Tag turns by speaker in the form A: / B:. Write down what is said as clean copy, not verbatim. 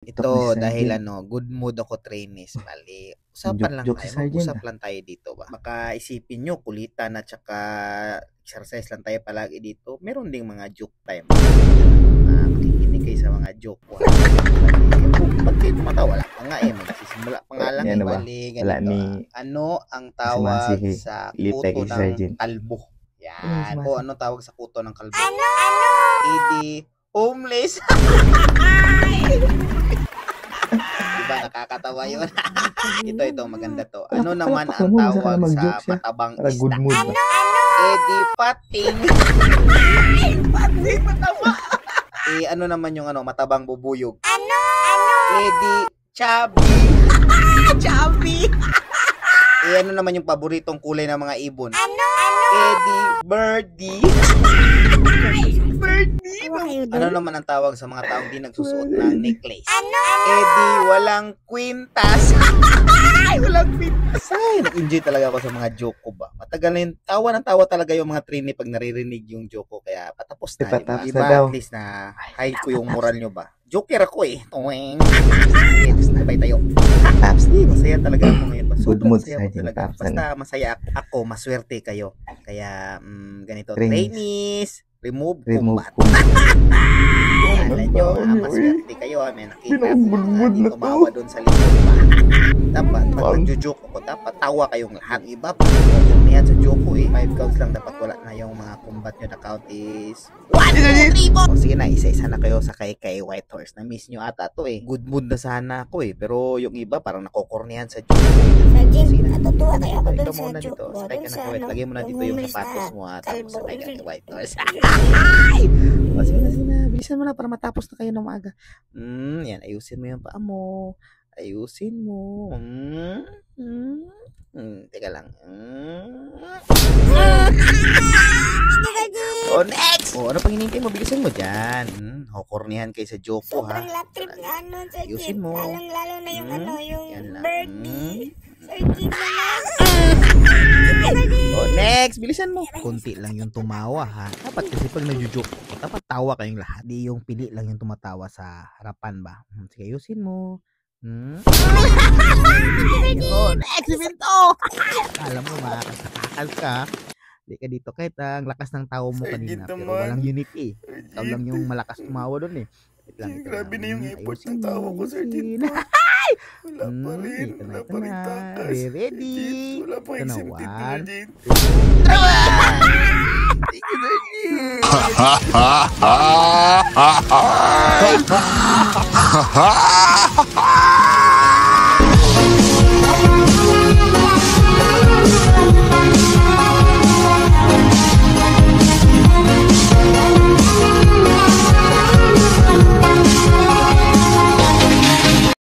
A: Ito dahil good mood ako, trainees. Bali, usapan lang
B: Joke
A: tayo.
B: si Sergeant,
A: Mag-usap lang tayo dito ba. Baka isipin nyo, kulitan at saka exercise lang tayo palagi dito. Meron ding mga joke time. Makikinig kayo sa mga joke ko. Ba't kayo tumatawa? Wala pa nga magsisimula pa nga lang.
B: Yan ba?
A: Bali,
B: Wala
A: ganito.
B: ni
A: Ano ang tawag
B: Sumasihi.
A: sa
B: Litek
A: kuto
B: si
A: ng
B: Sergeant.
A: kalbo? Yan.
B: Sumasihi.
A: O ano tawag sa kuto ng kalbo? Edi, homeless. Diba, nakakatawa yun. ito, maganda to. Ano naman ang tawag sa matabang
B: Para good
A: isda?
B: mood ba?
A: Edi pating. Pating, mataba. Ano naman yung matabang bubuyog? Edi chubby. Chubby. Ano naman yung paboritong kulay ng mga ibon? Edi birdie. Birdie. Ano naman ang tawag sa mga taong di nagsusuot ng necklace? Edi walang kwintas. Walang kwintas. Ay, nag-enjoy talaga ako sa mga joke ko ba. Matagal na yun. Tawa ng tawa talaga yung mga trainee pag naririnig yung joke ko. Kaya patapos na. Diba? At least na high ko yung moral nyo ba. Joker ako eh. Tuwing. Sige, sabay tayo. Masaya talaga ako ngayon ba.
B: Good mood
A: masaya ako talaga. Basta masaya ako, maswerte kayo. Kaya ganito. Trainees, remove combat. Alam nyo, maswerte kayo. May nakita ko tumawa doon sa likod ba. Dapat pag nagjo-joke ako, dapat tawa kayong lahat. Iba pa kung niyan sa joke ko 5 counts lang dapat wala na yung mga combat nyo. The count is 1, 2, 3, 4. Sige na, isa-isa na kayo sa kay White Horse. Na-miss nyo ata to Good mood na sana ako pero yung iba parang nakokornihan sa joke ko
C: Sergeant, natutuwa kayo ako dun sa joke mo.
A: Sakay ka na kay White. Lagay mo na dito yung sapatos mo at sakay ka kay White Horse. Sige na. Bilisan mo na para matapos na kayo ng maaga. Yan, ayusin mo yung paa mo. Ayusin mo. Teka lang. Next! Ano pang hinintay mo? Bilisan mo dyan. Kornihan kayo sa joke ko, ha?
C: Sobrang latrip na Sergeant.
A: Ayusin mo.
C: Lalong-lalo na yung yung
A: yan lang.
C: birdie. Sergeant naman.
A: Next! Bilisan mo. Kunti lang yung tumawa, ha? Dapat kasi pag nagjo-joke ko, dapat tawa kayong lahat. Di yung pili lang yung tumatawa sa harapan ba? Sige, ayusin mo. Next event alam mo makakasakal ka. Hindi ka dito kahit ang lakas ng tawa mo kanina pero walang unity. Ikaw lang yung malakas tumawa doon
D: Grabe na yung effort ng tawa ko, Sergeant. Wala pa rin. Wala pa rin takas.
A: Ready?
D: Wala pa yung simtit, Sergeant.
E: Ha ha ha ha!